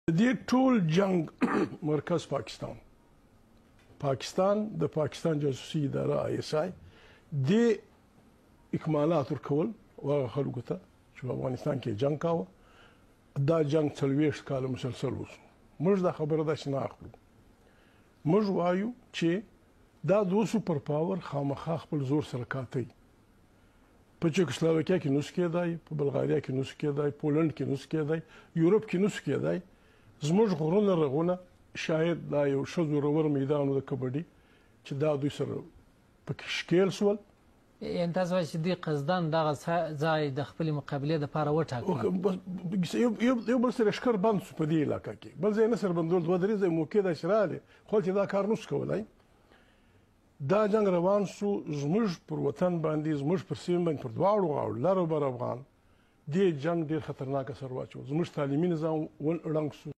د دې ټول جنگ مرکز پاکستان د پاکستان جاسوسي اداره ISI د اکمالات ورکول هغه خلکو ته چې په افغانستان کې جنگ کاوه دا جنگ 40 کاله مسلسل وشو موږ دا خبره داسې نه اخلو موږ وایو چې دا دوه سوپر پاور خامخا خپل زور سره کاتی په چکسلواکیا کې نوس کېدای په بلغاریا کې نوس کېدای پولند کې نوس کېدای یورپ کې نوس کېدای زموږ غرونه رغونه شاید دا یو ښه زورور میدان د کبډي چې دا دوی سره پکې ښکېل شول یعنې تاسو وایئ چې دوی قصداً دغه ځای د خپلې مقابلې دپاره وټاکل یو بل سره ښکر بند شو په دې علاقه کې بل ځای نه سره بندول دوه درې ځای موقع داسې راغلې خو چې دا کار نوس کولی دا جنگ روان شو زموږ پر وطن باندې زموږ پر سیمه باندې پر دواړو غاړو لر او بر افغان دې جنگ ډېر خطرناک اثر واچو زموږ تعلیمي نظام ړنګ شو